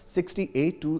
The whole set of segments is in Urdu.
68 to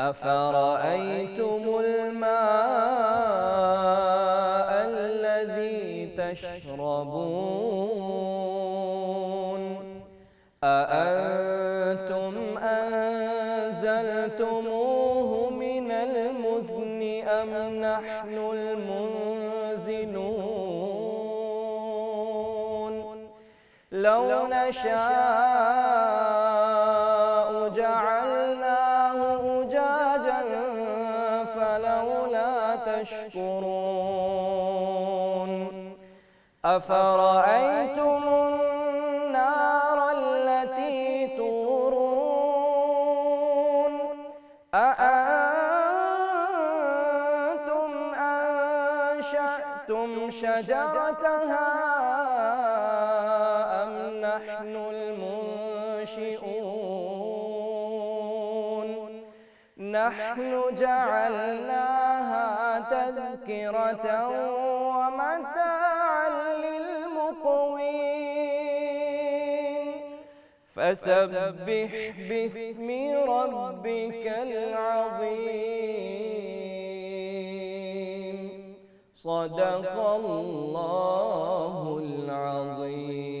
أفرأيتم الماء الذي تشربون أأنتم أنزلتموه من المزن أم نحن المنزلون لو نشاء جعلناه أجاجا فلولا تشكرون أفرأيتم النار التي تورون أأنتم أنشأتم شجرتها أم نحن المنشئون نحن جعلناها تذكرة ومتاعا للمقوين فسبح باسم ربك العظيم صدق الله العظيم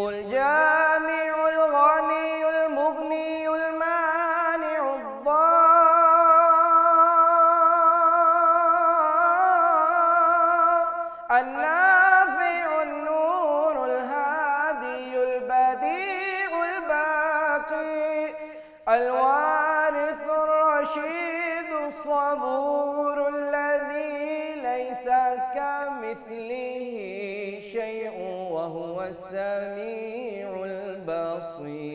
الجامع الغني المغني المانع الضار النافع النور الهادي البديع الباقي الوارث الرشيد الصبور الذي ليس كمثله شيء وهو السميع البصير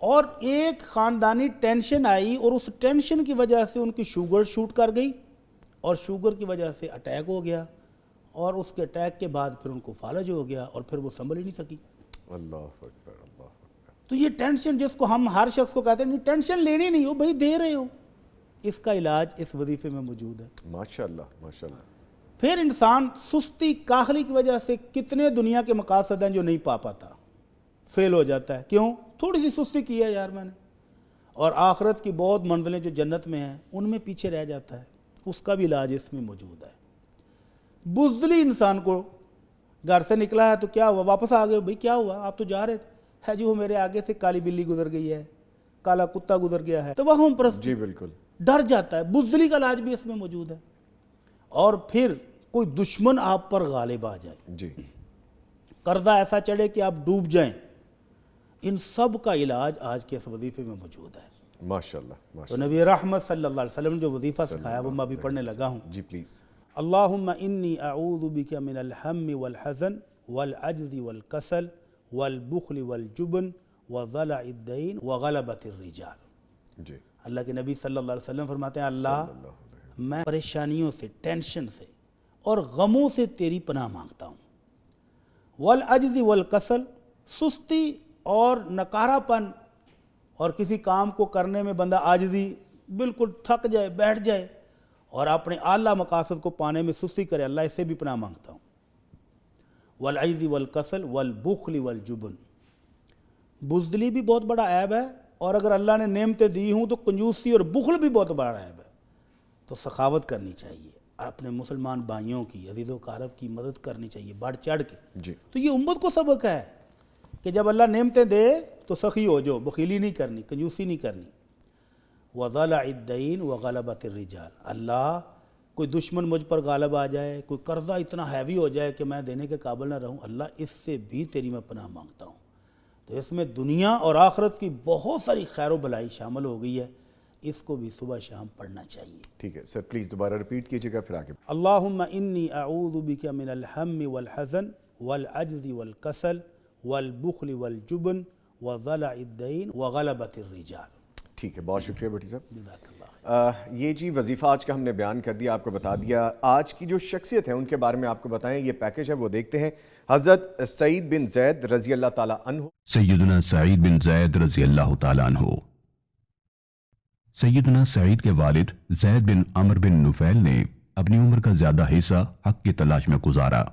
اور ایک خاندانی ٹینشن آئی اور اس ٹینشن کی وجہ سے ان کی شوگر شوٹ کر گئی اور شوگر کی وجہ سے اٹیک ہو گیا اور اس کے اٹیک کے بعد پھر ان کو فالج ہو گیا اور پھر وہ سنبھل ہی نہیں سکی۔ اللہ اکبر، اللہ اکبر۔ تو یہ ٹینشن جس کو ہم ہر شخص کو کہتے ہیں نہیں ٹینشن لینی نہیں ہو بھائی دے رہے ہو، اس کا علاج اس وظیفے میں موجود ہے۔ ماشاءاللہ ماشاءاللہ۔ پھر انسان سستی کاہلی کی وجہ سے کتنے دنیا کے مقاصد ہیں جو نہیں پا پاتا، فیل ہو جاتا ہے، کیوں؟ تھوڑی سی سستی کی ہے یار میں نے، اور آخرت کی بہت منزلیں جو جنت میں ہیں ان میں پیچھے رہ جاتا ہے، اس کا بھی علاج اس میں موجود ہے۔ بزدلی انسان کو گھر سے نکلا ہے تو کیا ہوا، واپس آ گئے، بھئی کیا ہوا، آپ تو جا رہے تھے، ہے جی وہ میرے آگے سے کالی بلی گزر گئی ہے، کالا کتا گزر گیا ہے، توہم پرستی، جی بالکل، ڈر جاتا ہے۔ بزدلی کا علاج بھی اس میں موجود ہے۔ اور پھر کوئی دشمن آپ پر غالب آ جائے، جی قرضہ ایسا چڑھے کہ آپ ڈوب جائیں، ان سب کا علاج آج کے اس وظیفے میں موجود ہے۔ ماشاءاللہ تو ماشاءاللہ۔ نبی رحمت صلی اللہ علیہ وسلم نے جو وظیفہ سکھایا وہ میں ابھی پڑھنے لگا ہوں۔ جی پلیز۔ اللہم انی اعوذ بک من الہم والحزن والعجز والکسل والبخل والجبن وضلع الدین وغلبۃ الرجال۔ جی اللہ کے نبی صلی اللہ علیہ وسلم فرماتے ہیں اللہ میں پریشانیوں سے، ٹینشن سے اور غموں سے تیری پناہ مانگتا ہوں۔ والعجز والکسل، سستی اور نکارا پن اور کسی کام کو کرنے میں بندہ عاجزی، بالکل تھک جائے بیٹھ جائے اور اپنے اعلیٰ مقاصد کو پانے میں سستی کرے، اللہ اس سے بھی پناہ مانگتا ہوں۔ والعجز والکسل والبخل والجبن، بزدلی بھی بہت بڑا عیب ہے، اور اگر اللہ نے نعمتیں دی ہوں تو کنجوسی اور بخل بھی بہت بڑا عیب ہے۔ تو سخاوت کرنی چاہیے، اپنے مسلمان بھائیوں کی، عزیز و اقارب کی مدد کرنی چاہیے بڑھ چڑھ کے۔ جی تو یہ امت کو سبق ہے کہ جب اللہ نعمتیں دے تو سخی ہو جاؤ، بخیلی نہیں کرنی، کنجوسی نہیں کرنی۔ وضلع الدین وغلبۃ الرجال، اللہ کوئی دشمن مجھ پر غالب آ جائے، کوئی قرضہ اتنا ہیوی ہو جائے کہ میں دینے کے قابل نہ رہوں، اللہ اس سے بھی تیری میں پناہ مانگتا ہوں۔ تو اس میں دنیا اور آخرت کی بہت ساری خیر و بلائی شامل ہو گئی ہے، اس کو بھی صبح شام پڑھنا چاہیے۔ ٹھیک ہے سر، پلیز دوبارہ ریپیٹ کیجیے گا پھر آگے۔ اللہم انی اعوذ بک من الہم والحزن والعجز والکسل والبخل والجبن وضلع الدین وغلبۃ الرجال۔ ٹھیک ہے، بہت شکریہ بیٹی صاحب۔ جزاک اللہ۔ یہ جی وظیفہ آج کا ہم نے بیان کر دیا، آپ کو بتا دیا۔ آج کی جو شخصیت ہے ان کے بارے میں آپ کو بتائیں، یہ پیکج ہے وہ دیکھتے ہیں۔ حضرت سعید بن زید رضی اللہ تعالیٰ عنہ۔ سیدنا سعید بن زید رضی اللہ تعالیٰ عنہ۔ سیدنا سعید کے والد زید بن عمر بن نفیل نے اپنی عمر کا زیادہ حصہ حق کی تلاش میں گزارا۔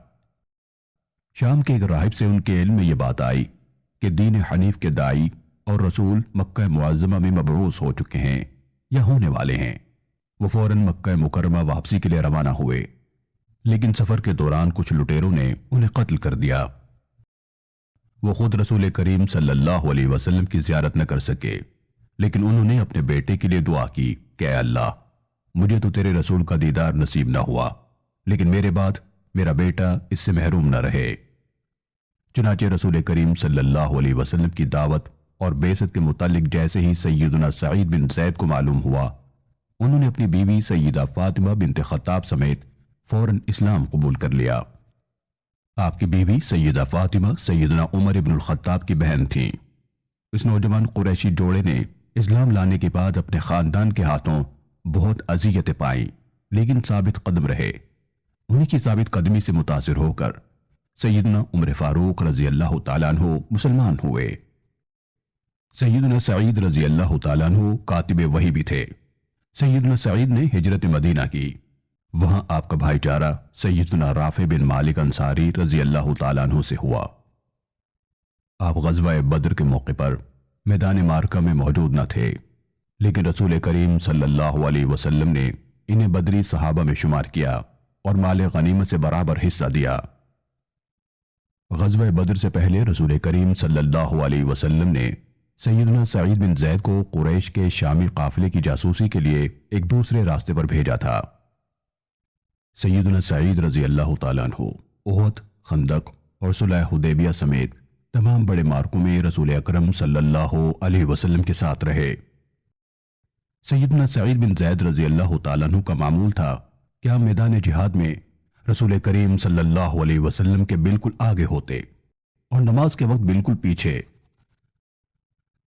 شام کے ایک راہب سے ان کے علم میں یہ بات آئی کہ دین حنیف کے داعی اور رسول مکہ معظمہ میں مبعوث ہو چکے ہیں یا ہونے والے ہیں۔ وہ فوراً مکہ مکرمہ واپسی کے لیے روانہ ہوئے، لیکن سفر کے دوران کچھ لٹیروں نے انہیں قتل کر دیا۔ وہ خود رسول کریم صلی اللہ علیہ وسلم کی زیارت نہ کر سکے، لیکن انہوں نے اپنے بیٹے کے لیے دعا کی کہ اے اللہ، مجھے تو تیرے رسول کا دیدار نصیب نہ ہوا، لیکن میرے بعد میرا بیٹا اس سے محروم نہ رہے۔ چنانچہ رسول کریم صلی اللہ علیہ وسلم کی دعوت اور بعثت کے متعلق جیسے ہی سیدنا سعید بن زید کو معلوم ہوا، انہوں نے اپنی بیوی سیدہ فاطمہ بنت خطاب سمیت فوراً اسلام قبول کر لیا۔ آپ کی بیوی سیدہ فاطمہ سیدنا عمر بن الخطاب کی بہن تھیں۔ اس نوجوان قریشی جوڑے نے اسلام لانے کے بعد اپنے خاندان کے ہاتھوں بہت اذیتیں پائیں، لیکن ثابت قدم رہے۔ انہی کی ثابت قدمی سے متاثر ہو کر سیدنا عمر فاروق رضی اللہ تعالیٰ عنہ مسلمان ہوئے۔ سیدنا سعید رضی اللہ تعالیٰ عنہ کاتب وحی بھی تھے۔ سیدنا سعید نے ہجرت مدینہ کی، وہاں آپ کا بھائی چارہ سیدنا رافع بن مالک انصاری رضی اللہ تعالیٰ عنہ سے ہوا۔ آپ غزوہ بدر کے موقع پر میدان معرکہ میں موجود نہ تھے، لیکن رسول کریم صلی اللہ علیہ وسلم نے انہیں بدری صحابہ میں شمار کیا اور مال غنیمت سے برابر حصہ دیا۔ غزوہ بدر سے پہلے رسول کریم صلی اللہ علیہ وسلم نے سیدنا سعید بن زید کو قریش کے شامی قافلے کی جاسوسی کے لیے ایک دوسرے راستے پر بھیجا تھا۔ سیدنا سعید رضی اللہ تعالیٰ عنہ احد، خندق اور صلح حدیبیہ سمیت تمام بڑے معرکوں میں رسول اکرم صلی اللہ علیہ وسلم کے ساتھ رہے۔ سیدنا سعید بن زید رضی اللہ تعالیٰ عنہ کا معمول تھا کہ ہم میدان جہاد میں رسول کریم صلی اللہ علیہ وسلم کے بالکل آگے ہوتے اور نماز کے وقت بالکل پیچھے،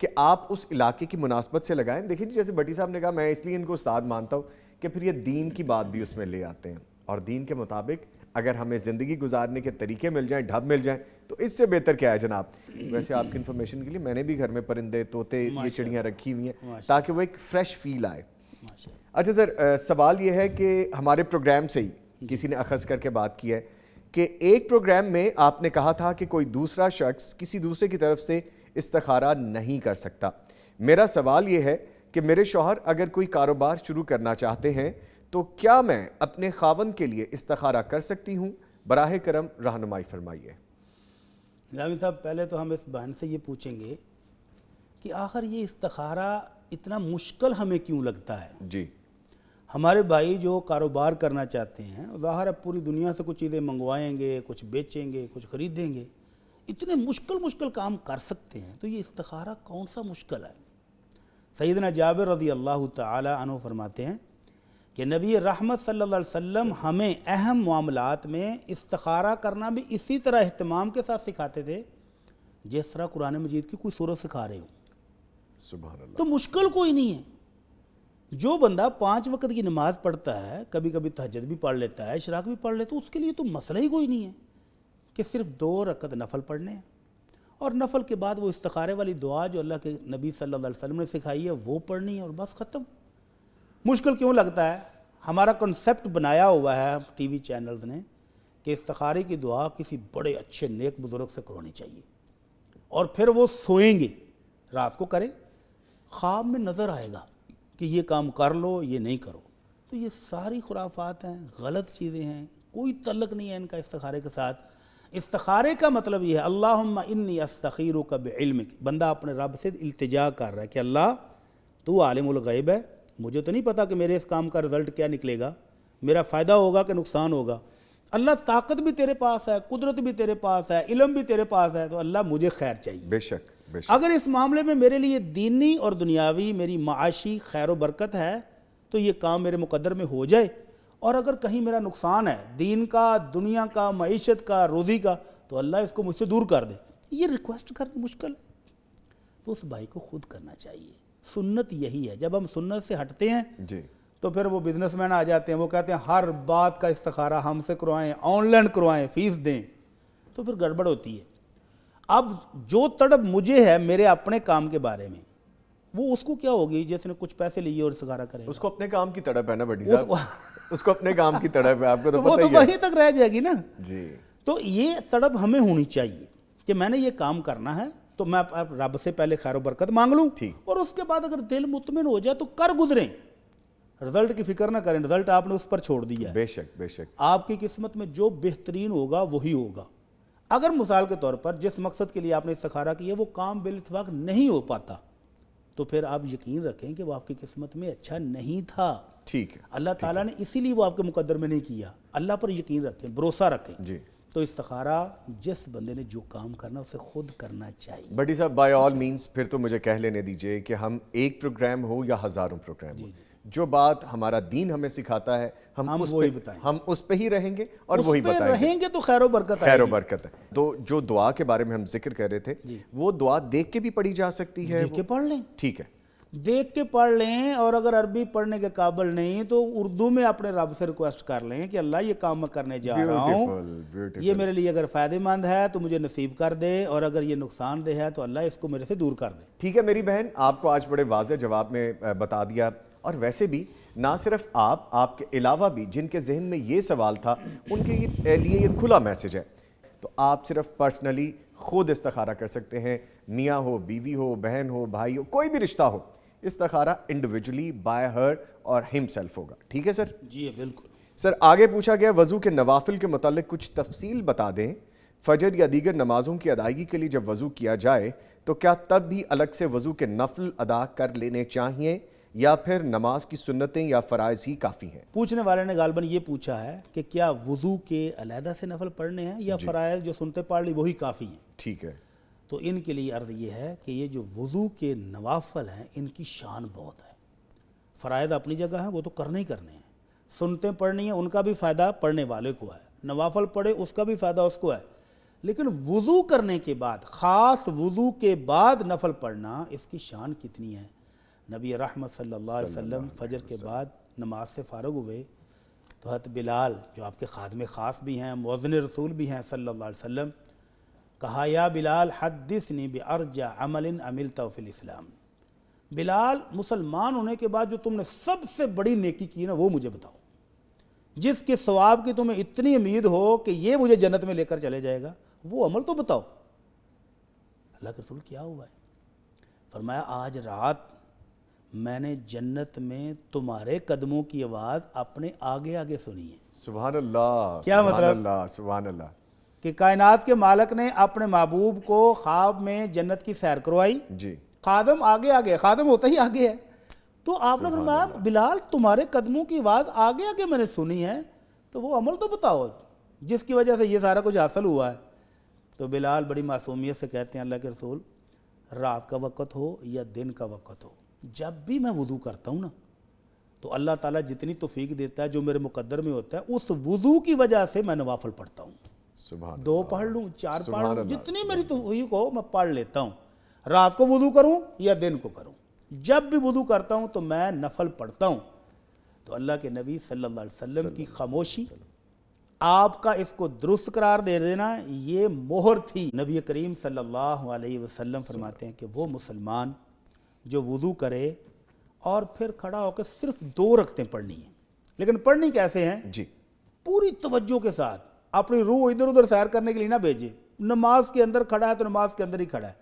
کہ آپ اس علاقے کی مناسبت سے لگائیں. دیکھیں جیسے بٹی صاحب نے کہا, میں اس لیے ان کو استاد مانتا ہوں کہ پھر یہ دین کی بات بھی اس میں لے آتے ہیں, اور دین کے مطابق اگر ہمیں زندگی گزارنے کے طریقے مل جائیں, ڈھب مل جائیں, تو اس سے بہتر کیا ہے جناب. ویسے آپ کی انفارمیشن کے لیے میں نے بھی گھر میں پرندے, طوطے, یہ چڑیاں رکھی ہوئی ہیں تاکہ وہ ایک فریش فیل آئے. اچھا سر, سوال یہ ہے کہ ہمارے پروگرام سے ہی کسی نے اخذ کر کے بات کی ہے کہ ایک پروگرام میں آپ نے کہا تھا کہ کوئی دوسرا شخص کسی دوسرے کی طرف سے استخارہ نہیں کر سکتا. میرا سوال یہ ہے کہ میرے شوہر اگر کوئی کاروبار شروع کرنا چاہتے ہیں تو کیا میں اپنے خاوند کے لیے استخارہ کر سکتی ہوں؟ براہ کرم رہنمائی فرمائیے. نظامی صاحب, پہلے تو ہم اس بہن سے یہ پوچھیں گے کہ آخر یہ استخارہ اتنا مشکل ہمیں کیوں لگتا ہے؟ جی, ہمارے بھائی جو کاروبار کرنا چاہتے ہیں, ظاہر ہے پوری دنیا سے کچھ چیزیں منگوائیں گے, کچھ بیچیں گے, کچھ خریدیں گے, اتنے مشکل کام کر سکتے ہیں, تو یہ استخارہ کون سا مشکل ہے؟ سیدنا جابر رضی اللہ تعالی عنہ فرماتے ہیں کہ نبی رحمت صلی اللہ علیہ وسلم ہمیں اہم معاملات میں استخارہ کرنا بھی اسی طرح اہتمام کے ساتھ سکھاتے تھے جس طرح قرآن مجید کی کوئی سورت سکھا رہے ہوں. سبحان اللہ. تو مشکل کوئی نہیں ہے. جو بندہ 5 وقت کی نماز پڑھتا ہے, کبھی کبھی تہجد بھی پڑھ لیتا ہے, اشراق بھی پڑھ لیتا ہے, اس کے لیے تو مسئلہ ہی کوئی نہیں ہے کہ صرف 2 رکعت نفل پڑھنے ہیں, اور نفل کے بعد وہ استخارے والی دعا جو اللہ کے نبی صلی اللہ علیہ وسلم نے سکھائی ہے وہ پڑھنی ہے, اور بس ختم. مشکل کیوں لگتا ہے؟ ہمارا کنسیپٹ بنایا ہوا ہے ٹی وی چینلز نے کہ استخارے کی دعا کسی بڑے اچھے نیک بزرگ سے کرانی چاہیے, اور پھر وہ سوئیں گے, رات کو کریں, خواب میں نظر آئے گا کہ یہ کام کر لو, یہ نہیں کرو. تو یہ ساری خرافات ہیں, غلط چیزیں ہیں, کوئی تعلق نہیں ہے ان کا استخارے کے ساتھ. استخارے کا مطلب یہ ہے اللہم انی استخیرک بعلمک, بندہ اپنے رب سے التجا کر رہا ہے کہ اللہ تو عالم الغیب ہے, مجھے تو نہیں پتا کہ میرے اس کام کا رزلٹ کیا نکلے گا, میرا فائدہ ہوگا کہ نقصان ہوگا. اللہ طاقت بھی تیرے پاس ہے, قدرت بھی تیرے پاس ہے, علم بھی تیرے پاس ہے, تو اللہ مجھے خیر چاہیے. بے شک. اگر اس معاملے میں میرے لیے دینی اور دنیاوی میری معاشی خیر و برکت ہے تو یہ کام میرے مقدر میں ہو جائے, اور اگر کہیں میرا نقصان ہے دین کا, دنیا کا, معیشت کا, روزی کا, تو اللہ اس کو مجھ سے دور کر دے. یہ ریکویسٹ کرنا مشکل ہے, تو اس بھائی کو خود کرنا چاہیے. سنت یہی ہے. جب ہم سنت سے ہٹتے ہیں جی, تو پھر وہ بزنس مین آ جاتے ہیں, وہ کہتے ہیں ہر بات کا استخارہ ہم سے کروائیں, آن لائن کروائیں, فیس دیں, تو پھر گڑبڑ ہوتی ہے. اب جو تڑپ مجھے ہے میرے اپنے کام کے بارے میں, وہ اس کو کیا ہوگی جس نے کچھ پیسے لیے اور استخارہ کرے؟ اس کو اپنے کام کی تڑپ ہے نا بٹی صاحب, اس کو اپنے کام کی تڑپ ہے, آپ کو تو وہ پتہ تو ہی ہے. وہیں تک رہ جائے گی نا. جی, تو یہ تڑپ ہمیں ہونی چاہیے کہ میں نے یہ کام کرنا ہے, تو میں رب سے پہلے خیر و برکت مانگ لوں, اور اس کے بعد اگر دل مطمئن ہو جائے تو کر گزریں. رزلٹ کی فکر نہ کریں, رزلٹ آپ نے اس پر چھوڑ دیا ہے. بے شک بے شک. آپ کی قسمت میں جو بہترین ہوگا وہی ہوگا. اگر مثال کے طور پر جس مقصد کے لیے آپ نے استخارہ کیا وہ کام بالاتفاق نہیں ہو پاتا, تو پھر آپ یقین رکھیں کہ وہ آپ کی قسمت میں اچھا نہیں تھا. ٹھیک ہے, اللہ تعالیٰ نے اسی لیے وہ آپ کے مقدر میں نہیں کیا. اللہ پر یقین رکھیں, بھروسہ رکھیں. جی, تو استخارہ جس بندے نے جو کام کرنا اسے خود کرنا چاہیے. بٹی صاحب بائی آل مینس پھر تو مجھے کہہ لینے دیجئے کہ ہم ایک پروگرام ہو یا ہزاروں پروگرام ہو, جو بات ہمارا دین ہمیں سکھاتا ہے ہم اس پہ ہی رہیں گے اور وہی بتائیں گے. رہیں گے تو خیر و برکت خیر و برکت ہے. تو جو دعا کے بارے میں ہم ذکر کر رہے تھے, وہ دعا دیکھ کے بھی پڑھی جا سکتی ہے؟ دیکھ کے پڑھ لیں. ٹھیک ہے, دیکھ کے پڑھ لیں, اور اگر عربی پڑھنے کے قابل نہیں تو اردو میں اپنے رب سے ریکویسٹ کر لیں کہ اللہ یہ کام میں کرنے جا رہا ہوں, یہ میرے لیے اگر فائدہ مند ہے تو مجھے نصیب کر دے, اور اگر یہ نقصان دہ ہے تو اللہ اس کو میرے سے دور کر دے. ٹھیک ہے میری بہن, آپ کو آج بڑے واضح جواب میں بتا دیا. اور ویسے بھی نہ صرف آپ کے علاوہ بھی جن کے ذہن میں یہ سوال تھا ان کے لیے یہ کھلا میسج ہے. تو آپ صرف پرسنلی خود استخارہ کر سکتے ہیں, میاں ہو, بیوی ہو, بہن ہو, بھائی ہو, کوئی بھی رشتہ ہو, استخارہ انڈیویجولی بائی ہر اور ہم سیلف ہوگا. ٹھیک ہے سر؟ جی بالکل. سر آگے پوچھا گیا وضو کے نوافل کے متعلق کچھ تفصیل بتا دیں. فجر یا دیگر نمازوں کی ادائیگی کے لیے جب وضو کیا جائے تو کیا تب بھی الگ سے وضو کے نفل ادا کر لینے چاہیے, یا پھر نماز کی سنتیں یا فرائض ہی کافی ہیں؟ پوچھنے والے نے غالباً یہ پوچھا ہے کہ کیا وضو کے علیحدہ سے نفل پڑھنے ہیں یا فرائض جو سنتیں پڑھ لی وہی کافی ہیں. ٹھیک ہے. تو ان کے لیے عرض یہ ہے کہ یہ جو وضو کے نوافل ہیں ان کی شان بہت ہے. فرائض اپنی جگہ ہیں, وہ تو کرنے ہی کرنے ہیں. سنتیں پڑھنی ہیں, ان کا بھی فائدہ پڑھنے والے کو ہے. نوافل پڑھے اس کا بھی فائدہ اس کو ہے. لیکن وضو کرنے کے بعد، خاص وضو کے بعد نفل پڑھنا، اس کی شان کتنی ہے۔ نبی رحمت صلی اللہ علیہ وسلم فجر کے بعد نماز سے فارغ ہوئے تو حضرت بلال جو آپ کے خادم خاص بھی ہیں، مؤذن رسول بھی ہیں صلی اللہ علیہ وسلم، کہا یا بلال حدثنی بارجع عمل عملت فی الاسلام، بلال مسلمان ہونے کے بعد جو تم نے سب سے بڑی نیکی کی نا وہ مجھے بتاؤ، جس کے ثواب کی تمہیں اتنی امید ہو کہ یہ مجھے جنت میں لے کر چلے جائے گا، وہ عمل تو بتاؤ۔ اللہ کے رسول کیا ہوا ہے؟ فرمایا آج رات میں نے جنت میں تمہارے قدموں کی آواز اپنے آگے آگے سنی ہے۔ سبحان اللہ، کیا سبحان مطلب؟ اللہ، سبحان اللہ، کہ کائنات کے مالک نے اپنے محبوب کو خواب میں جنت کی سیر کروائی، جی خادم آگے آگے، خادم ہوتا ہی آگے ہے، تو آپ نے فرمایا بلال تمہارے قدموں کی آواز آگے آگے میں نے سنی ہے، تو وہ عمل تو بتاؤ جس کی وجہ سے یہ سارا کچھ حاصل ہوا ہے۔ تو بلال بڑی معصومیت سے کہتے ہیں اللہ کے رسول، رات کا وقت ہو یا دن کا وقت ہو، جب بھی میں وضو کرتا ہوں نا تو اللہ تعالیٰ جتنی توفیق دیتا ہے جو میرے مقدر میں ہوتا ہے، اس وضو کی وجہ سے میں نوافل پڑھتا ہوں، سبحان 2 پڑھ لوں 4 پڑھ سبحان لوں، اللہ، جتنی میری توفیق ہو میں پڑھ لیتا ہوں، رات کو وضو کروں یا دن کو کروں، جب بھی وضو کرتا ہوں تو میں نفل پڑھتا ہوں۔ تو اللہ کے نبی صلی اللہ علیہ وسلم کی خاموشی، آپ کا اس کو درست قرار دے دینا، یہ مہر تھی۔ نبی کریم صلی اللہ علیہ وسلم فرماتے ہیں کہ وہ مسلمان جو وضو کرے اور پھر کھڑا ہو کے صرف 2 رکعتیں پڑھنی ہیں، لیکن پڑھنی کیسے ہیں؟ جی پوری توجہ کے ساتھ، اپنی روح ادھر ادھر سیر کرنے کے لیے نہ بھیجے، نماز کے اندر کھڑا ہے تو نماز کے اندر ہی کھڑا ہے،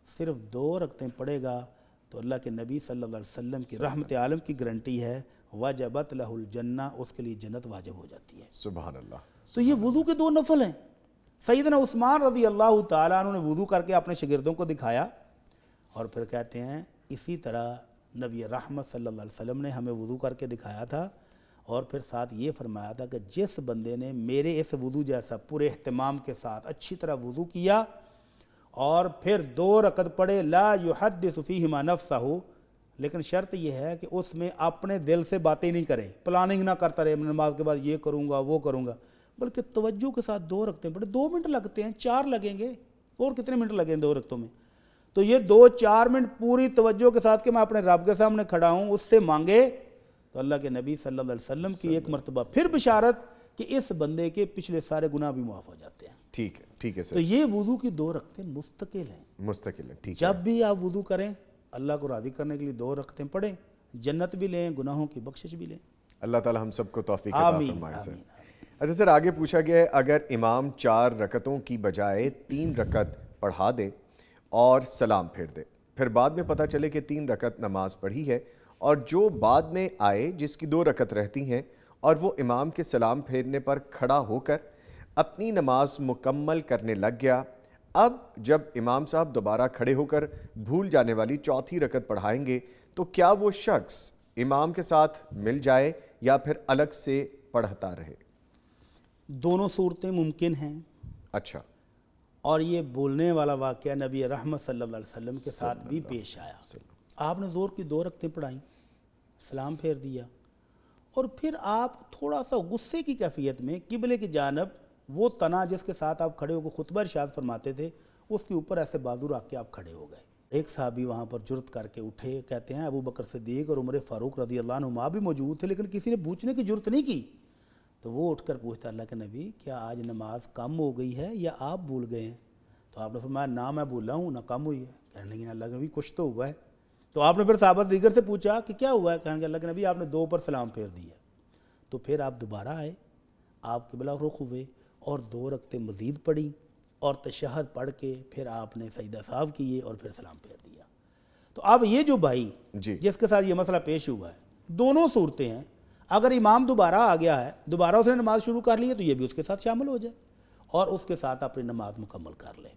صرف 2 رکعتیں پڑھے گا تو اللہ کے نبی صلی اللہ علیہ وسلم کی رحمت عالم کی گارنٹی ہے، وجبت لہ الجنہ، اس کے لیے جنت واجب ہو جاتی ہے۔ سبحان اللہ، تو یہ وضو کے 2 نفل ہیں۔ سیدنا عثمان رضی اللہ تعالیٰ عنہ نے وضو کر کے اپنے شاگردوں کو دکھایا اور پھر کہتے ہیں اسی طرح نبی رحمت صلی اللہ علیہ وسلم نے ہمیں وضو کر کے دکھایا تھا، اور پھر ساتھ یہ فرمایا تھا کہ جس بندے نے میرے اس وضو جیسا پورے اہتمام کے ساتھ اچھی طرح وضو کیا اور پھر 2 رکعت پڑھے، لا یحدث فیہما نفسہ، لیکن شرط یہ ہے کہ اس میں اپنے دل سے باتیں نہیں کرے، پلاننگ نہ کرتا رہے نماز کے بعد یہ کروں گا وہ کروں گا، بلکہ توجہ کے ساتھ 2 رکعتیں پڑھے۔ 2 منٹ لگتے ہیں، 4 لگیں گے، اور کتنے منٹ لگیں 2 رکعتوں میں؟ تو یہ 2-4 منٹ پوری توجہ کے ساتھ کہ میں اپنے رب کے سامنے کھڑا ہوں، اس سے مانگے تو اللہ کے نبی صلی اللہ علیہ وسلم کی ایک مرتبہ پھر بشارت کہ اس بندے کے پچھلے سارے گناہ بھی معاف ہو جاتے ہیں۔ ٹھیک ہے، ٹھیک ہے تو سر، یہ وضو کی 2 رکعتیں مستقل ہیں، مستقل ہے، ٹھیک ہے، جب بھی آپ وضو کریں اللہ کو راضی کرنے کے لیے 2 رکعتیں پڑھیں، جنت بھی لیں، گناہوں کی بخشش بھی لیں۔ اللہ تعالیٰ ہم سب کو توفیق عطا آمین، فرمائے سر۔ آمین۔ اچھا سر، آگے پوچھا گیا ہے اگر امام 4 رکعتوں کی بجائے 3 رکعت پڑھا دے اور سلام پھیر دے، پھر بعد میں پتہ چلے کہ 3 رکعت نماز پڑھی ہے، اور جو بعد میں آئے جس کی 2 رکعت رہتی ہیں اور وہ امام کے سلام پھیرنے پر کھڑا ہو کر اپنی نماز مکمل کرنے لگ گیا، اب جب امام صاحب دوبارہ کھڑے ہو کر بھول جانے والی 4تھی رکعت پڑھائیں گے تو کیا وہ شخص امام کے ساتھ مل جائے یا پھر الگ سے پڑھتا رہے؟ دونوں صورتیں ممکن ہیں، اچھا، اور یہ بولنے والا واقعہ نبی رحمت صلی اللہ علیہ وسلم کے ساتھ بھی پیش آیا۔ آپ نے زور کی 2 رکعتیں پڑھائیں، سلام پھیر دیا، اور پھر آپ تھوڑا سا غصے کی کیفیت میں قبلے کی جانب وہ تنا جس کے ساتھ آپ کھڑے ہو کے خطبہ ارشاد فرماتے تھے اس کے اوپر ایسے بازو رکھ کے آپ کھڑے ہو گئے۔ ایک صحابی وہاں پر جرت کر کے اٹھے، کہتے ہیں ابو بکر صدیق اور عمر فاروق رضی اللہ عنہما بھی موجود تھے، لیکن کسی نے پوچھنے کی جرت نہیں کی، تو وہ اٹھ کر پوچھتا اللہ کے نبی کیا آج نماز کم ہو گئی ہے یا آپ بھول گئے ہیں؟ تو آپ نے فرمایا نہ میں بھولا ہوں نہ کم ہوئی ہے۔ کہنے لگے اللہ کے نبی کچھ تو ہوا ہے۔ تو آپ نے پھر صحابہ دیگر سے پوچھا کہ کیا ہوا ہے؟ کہنے لگے اللہ کے نبی آپ نے 2 پر سلام پھیر دیا۔ تو پھر آپ دوبارہ آئے، آپ قبلہ رخ ہوئے اور 2 رکعتیں مزید پڑھی، اور تشہد پڑھ کے پھر آپ نے سجدہ سہو کیے اور پھر سلام پھیر دیا۔ تو اب یہ جو بھائی جس کے ساتھ یہ مسئلہ پیش ہوا ہے، دونوں صورتیں ہیں، اگر امام دوبارہ آ گیا ہے، دوبارہ اس نے نماز شروع کر لی ہے تو یہ بھی اس کے ساتھ شامل ہو جائے اور اس کے ساتھ اپنی نماز مکمل کر لے۔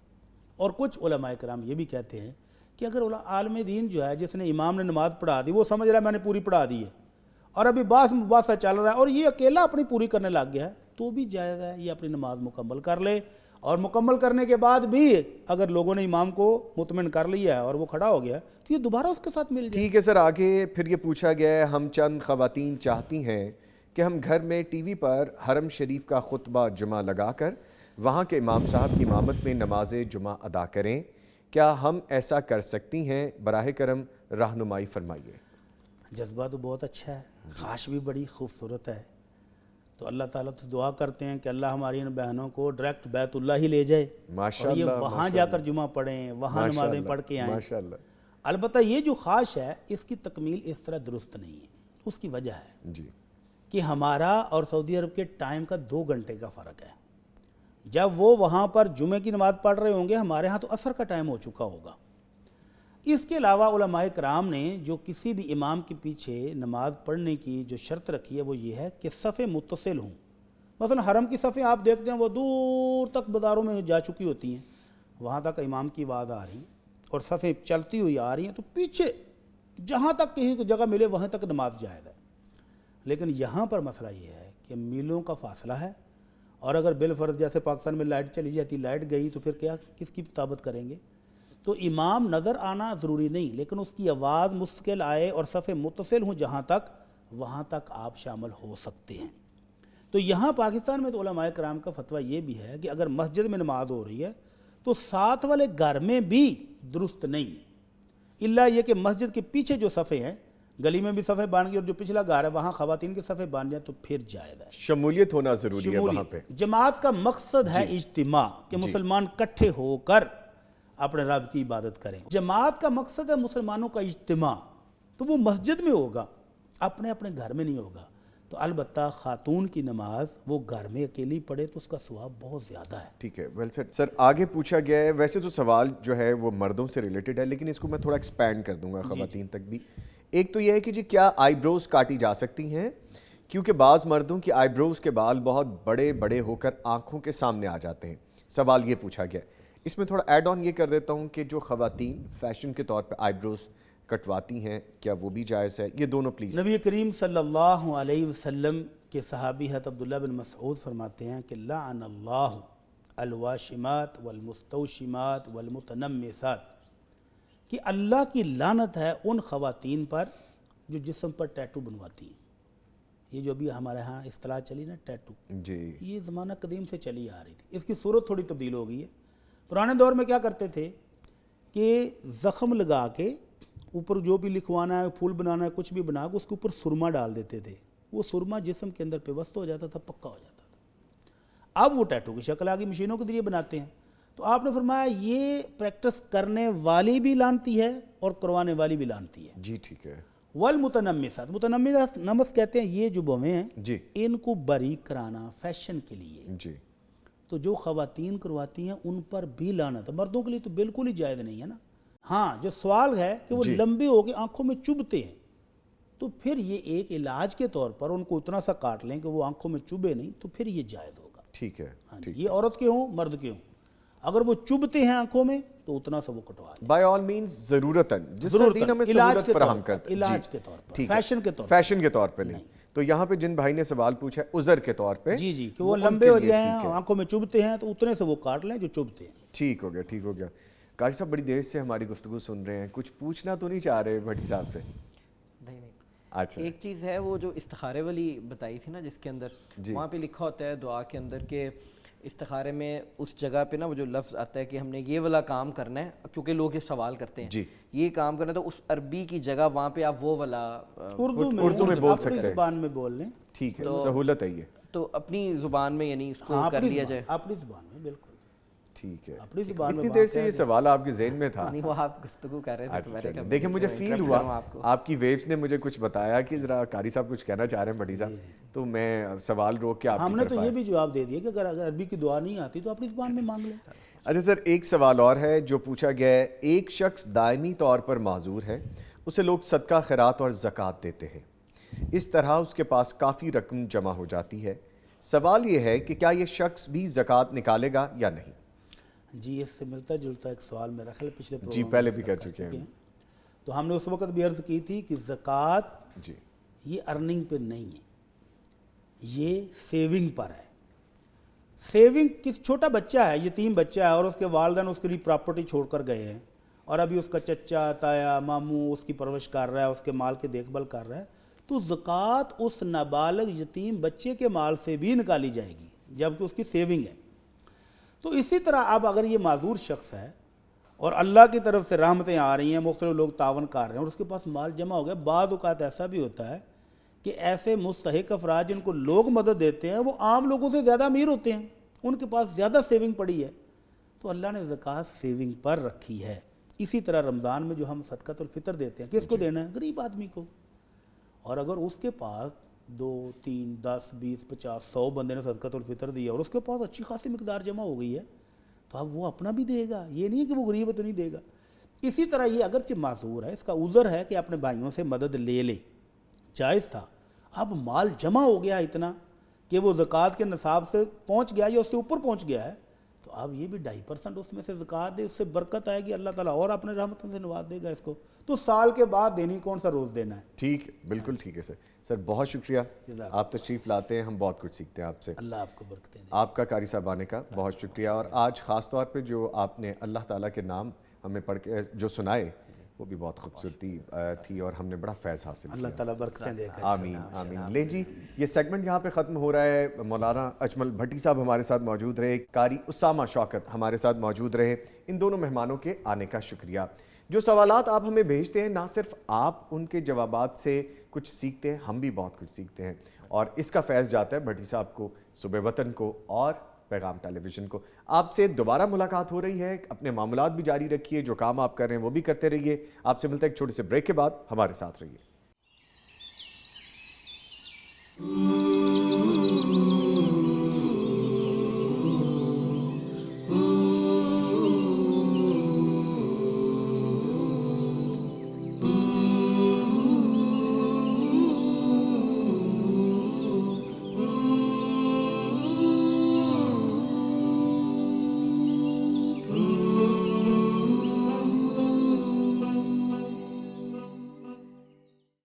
اور کچھ علماء کرام یہ بھی کہتے ہیں کہ اگر عالم دین جو ہے جس نے امام نے نماز پڑھا دی، وہ سمجھ رہا ہے میں نے پوری پڑھا دی ہے اور ابھی باس مباحثہ چل رہا ہے اور یہ اکیلا اپنی پوری کرنے لگ گیا ہے، تو بھی جائز ہے یہ اپنی نماز مکمل کر لے، اور مکمل کرنے کے بعد بھی اگر لوگوں نے امام کو مطمئن کر لیا ہے اور وہ کھڑا ہو گیا تو یہ دوبارہ اس کے ساتھ مل جائے۔ ٹھیک ہے سر، آگے پھر یہ پوچھا گیا ہے ہم چند خواتین چاہتی ہیں کہ ہم گھر میں ٹی وی پر حرم شریف کا خطبہ جمعہ لگا کر وہاں کے امام صاحب کی امامت میں نماز جمعہ ادا کریں، کیا ہم ایسا کر سکتی ہیں؟ براہ کرم رہنمائی فرمائیے۔ جذبہ تو بہت اچھا ہے، خواہش بھی بڑی خوبصورت ہے، تو اللہ تعالیٰ تو دعا کرتے ہیں کہ اللہ ہماری ان بہنوں کو ڈائریکٹ بیت اللہ ہی لے جائے ماشاء اور یہ اللہ، وہاں ماشاء جا اللہ، کر جمعہ پڑھیں، وہاں ماشاء نمازیں اللہ، پڑھ کے آئیں۔ ماشاء اللہ، البتہ یہ جو خواہش ہے اس کی تکمیل اس طرح درست نہیں ہے، اس کی وجہ ہے جی کہ ہمارا اور سعودی عرب کے ٹائم کا 2 گھنٹے کا فرق ہے۔ جب وہ وہاں پر جمعے کی نماز پڑھ رہے ہوں گے، ہمارے ہاں تو عصر کا ٹائم ہو چکا ہوگا۔ اس کے علاوہ علماء کرام نے جو کسی بھی امام کے پیچھے نماز پڑھنے کی جو شرط رکھی ہے وہ یہ ہے کہ صفیں متصل ہوں۔ مثلا حرم کی صفیں آپ دیکھتے ہیں وہ دور تک بازاروں میں جا چکی ہوتی ہیں، وہاں تک امام کی آواز آ رہی اور صفیں چلتی ہوئی آ رہی ہیں، تو پیچھے جہاں تک کہیں جگہ ملے وہاں تک نماز جائز ہے۔ لیکن یہاں پر مسئلہ یہ ہے کہ میلوں کا فاصلہ ہے، اور اگر بالفرض جیسے پاکستان میں لائٹ چلی جاتی، لائٹ گئی تو پھر کیا کس کی طابت کریں گے؟ تو امام نظر آنا ضروری نہیں، لیکن اس کی آواز مستقل آئے اور صفیں متصل ہوں جہاں تک، وہاں تک آپ شامل ہو سکتے ہیں۔ تو یہاں پاکستان میں تو علماء کرام کا فتویٰ یہ بھی ہے کہ اگر مسجد میں نماز ہو رہی ہے تو ساتھ والے گھر میں بھی درست نہیں، الا یہ کہ مسجد کے پیچھے جو صفیں ہیں، گلی میں بھی صفیں باندھ گئی اور جو پچھلا گھر ہے وہاں خواتین کے صفیں باندھ جائیں تو پھر جائز ہے۔ شمولیت ہونا ضروری ہے وہاں پہ۔ جماعت کا مقصد ہے اجتماع، کہ مسلمان کٹھے ہو کر اپنے رب کی عبادت کریں۔ جماعت کا مقصد ہے مسلمانوں کا اجتماع، تو وہ مسجد میں ہوگا، اپنے اپنے گھر میں نہیں ہوگا۔ تو البتہ خاتون کی نماز وہ گھر میں اکیلی پڑھے تو اس کا ثواب بہت زیادہ ہے۔ ٹھیک ہے، ویل سیڈ سر۔ آگے پوچھا گیا ہے، ویسے تو سوال جو ہے وہ مردوں سے ریلیٹڈ ہے، لیکن اس کو میں تھوڑا ایکسپینڈ کر دوں گا خواتین تک بھی۔ ایک تو یہ ہے کہ جی کیا آئی بروز کاٹی جا سکتی ہیں؟ کیونکہ بعض مردوں کی آئی بروز کے بال بہت بڑے بڑے ہو کر آنکھوں کے سامنے آ جاتے ہیں، سوال یہ پوچھا گیا۔ اس میں تھوڑا ایڈ آن یہ کر دیتا ہوں کہ جو خواتین فیشن کے طور پہ آئی بروز کٹواتی ہیں، کیا وہ بھی جائز ہے؟ یہ دونوں پلیز۔ نبی کریم صلی اللہ علیہ وسلم کے صحابی حضرت عبداللہ بن مسعود فرماتے ہیں کہ لعن اللہ الواشمات والمستوشمات والمتنمسات، کہ اللہ کی لعنت ہے ان خواتین پر جو جسم پر ٹیٹو بنواتی ہیں۔ یہ جو بھی ہمارے ہاں اصطلاح چلی نا ٹیٹو، جی یہ زمانہ قدیم سے چلی آ رہی تھی، اس کی صورت تھوڑی تبدیل ہو گئی ہے۔ پرانے دور میں کیا کرتے تھے کہ زخم لگا کے اوپر جو بھی لکھوانا ہے، پھول بنانا ہے، کچھ بھی بنا کے اس کے اوپر سرما ڈال دیتے تھے، وہ سرما جسم کے اندر پیوست ہو جاتا تھا، پکا ہو جاتا تھا۔ اب وہ ٹیٹو کی شکل آگئی، مشینوں کے ذریعے بناتے ہیں۔ تو آپ نے فرمایا یہ پریکٹس کرنے والی بھی لانتی ہے اور کروانے والی بھی لانتی ہے۔ جی ٹھیک ہے والمتنمسات، متنمس کہتے ہیں یہ جو بویں ہیں جی ان کو باریک کرانا فیشن کے لیے، جی تو جو خواتین کرواتی ہیں ان پر بھی لعنت ہے۔ مردوں کے لیے تو بالکل ہی جائز نہیں ہے نا۔ ہاں جو سوال ہے کہ وہ لمبے ہو کے آنکھوں میں چبھتے ہیں، تو پھر یہ ایک علاج کے طور پر ان کو اتنا سا کاٹ لیں کہ وہ آنکھوں میں چبھے نہیں، تو پھر یہ جائز ہوگا۔ ٹھیک ہے، ہاں جی، یہ عورت کے ہوں مرد کے ہوں، اگر وہ چبھتے ہیں آنکھوں میں تو اتنا سا وہ کٹوا لیں، بائی آل مینز ضرورتاً، جس سے دین ہمیں علاج سہولت کے طور فراہم پر، کرتا ہے۔ علاج کے طور پر، ٹھیک ہے، فیشن کے طور پر، فیشن کے طور پہ نہیں۔ تو یہاں پہ جن بھائی نے سوال پوچھا ہے عذر کے طور پہ، جی جی، کہ وہ ان لمبے کے ہو لیے جائیں ٹھیک ہے۔ آنکھوں میں چبھتے ہیں تو اتنے سے وہ کاٹ لیں جو چبھتے ہیں۔ ٹھیک ہو گیا، ٹھیک ہو گیا۔ قاری صاحب بڑی دیر سے ہماری گفتگو سن رہے ہیں، کچھ پوچھنا تو نہیں چاہ رہے بھٹی صاحب سے؟ نہیں نہیں، اچھا ایک چیز ہے وہ جو استخارے والی بتائی تھی نا، جس کے اندر وہاں پہ لکھا ہوتا ہے دعا کے اندر کہ استخارے میں اس جگہ پہ نا وہ جو لفظ آتا ہے کہ ہم نے یہ والا کام کرنا ہے، کیونکہ لوگ یہ سوال کرتے ہیں یہ کام کرنا ہے، تو اس عربی کی جگہ وہاں پہ آپ وہ والا اردو میں بول سکتے ہیں، اپنی زبان میں بول لیں۔ ٹھیک ہے، سہولت ہے یہ، تو اپنی زبان میں یعنی اس کو کر لیا جائے، اپنی زبان میں بالکل ٹھیک ہے۔ اپنی زبان میں اتنی دیر سے یہ سوال آپ کے ذہن میں تھا؟ نہیں وہ آپ گفتگو کر رہے تھے تو میں نے کہا دیکھیں مجھے فیل ہوا، آپ کی ویوز نے مجھے کچھ بتایا کہ ذرا قاری صاحب کچھ کہنا چاہ رہے ہیں بھٹی صاحب، تو میں سوال روک کے آپ ہم نے تو یہ بھی جواب دے دیا کہ اگر عربی کی دعا نہیں آتی تو اپنی زبان میں مانگ لیں۔ اچھا سر، ایک سوال اور ہے جو پوچھا گیا ہے، ایک شخص دائمی طور پر معذور ہے، اسے لوگ صدقہ خیرات اور زکوٰۃ دیتے ہیں، اس طرح اس کے پاس کافی رقم جمع ہو جاتی ہے، سوال یہ ہے کہ کیا یہ شخص بھی زکوٰۃ نکالے گا یا نہیں؟ جی اس سے ملتا جلتا ایک سوال میرا خیال پچھلے جی پہلے بھی کر چکے ہیں، تو ہم نے اس وقت بھی عرض کی تھی کہ زکوٰۃ جی یہ ارننگ پہ نہیں ہے، یہ سیونگ پر ہے۔ سیونگ کس چھوٹا بچہ ہے، یتیم بچہ ہے، اور اس کے والدین اس کے لیے پراپرٹی چھوڑ کر گئے ہیں، اور ابھی اس کا چچا تایا ماموں اس کی پرورش کر رہا ہے، اس کے مال کی دیکھ بھال کر رہا ہے، تو زکوٰۃ اس نابالغ یتیم بچے کے مال سے بھی نکالی جائے گی، جبکہ اس کی سیونگ ہے۔ تو اسی طرح اب اگر یہ معذور شخص ہے اور اللہ کی طرف سے رحمتیں آ رہی ہیں، مختلف لوگ تعاون کر رہے ہیں اور اس کے پاس مال جمع ہو گیا، بعض اوقات ایسا بھی ہوتا ہے کہ ایسے مستحق افراد جن کو لوگ مدد دیتے ہیں وہ عام لوگوں سے زیادہ امیر ہوتے ہیں، ان کے پاس زیادہ سیونگ پڑی ہے، تو اللہ نے زکوٰۃ سیونگ پر رکھی ہے۔ اسی طرح رمضان میں جو ہم صدقۃ الفطر دیتے ہیں، کس کو دینا ہے؟ غریب آدمی کو۔ اور اگر اس کے پاس 2 3 10 20 50 100 بندے نے صدقۃ الفطر دیا اور اس کے پاس اچھی خاصی مقدار جمع ہو گئی ہے، تو اب وہ اپنا بھی دے گا، یہ نہیں کہ وہ غریب ہے تو نہیں دے گا۔ اسی طرح یہ اگرچہ معذور ہے، اس کا عذر ہے کہ اپنے بھائیوں سے مدد لے لے، جائز تھا، اب مال جمع ہو گیا اتنا کہ وہ زکوٰۃ کے نصاب سے پہنچ گیا یا اس سے اوپر پہنچ گیا ہے، تو اب یہ بھی 2.5% اس میں سے زکوٰۃ دے، اس سے برکت آئے گی، اللہ تعالیٰ اور اپنے رحمتوں سے نواز دے گا اس کو۔ تو سال کے بعد دینی، کون سا روز دینا ہے۔ ٹھیک، بالکل ٹھیک ہے سر۔ سر بہت شکریہ، آپ تشریف لاتے ہیں، ہم بہت کچھ سیکھتے ہیں آپ سے۔ اللہ آپ کو برکتیں دے۔ آپ کا قاری صاحب آنے کا بہت شکریہ، اور آج خاص طور پہ جو آپ نے اللہ تعالیٰ کے نام ہمیں پڑھ کے جو سنائے وہ بھی بہت خوبصورتی تھی اور ہم نے بڑا فیض حاصل کیا۔ اللہ تعالیٰ برکتیں دے گا۔ آمین آمین۔ لے جی، یہ سیگمنٹ یہاں پہ ختم ہو رہا ہے۔ مولانا اجمل بھٹی صاحب ہمارے ساتھ موجود رہے، قاری اسامہ شوکت ہمارے ساتھ موجود رہے، ان دونوں مہمانوں کے آنے کا شکریہ۔ جو سوالات آپ ہمیں بھیجتے ہیں، نہ صرف آپ ان کے جوابات سے کچھ سیکھتے ہیں، ہم بھی بہت کچھ سیکھتے ہیں، اور اس کا فیض جاتا ہے بھٹی صاحب کو، صبح وطن کو اور پیغام ٹیلی ویژن کو۔ آپ سے دوبارہ ملاقات ہو رہی ہے، اپنے معاملات بھی جاری رکھیے، جو کام آپ کر رہے ہیں وہ بھی کرتے رہیے۔ آپ سے ملتے ہیں ایک چھوٹے سے بریک کے بعد، ہمارے ساتھ رہیے۔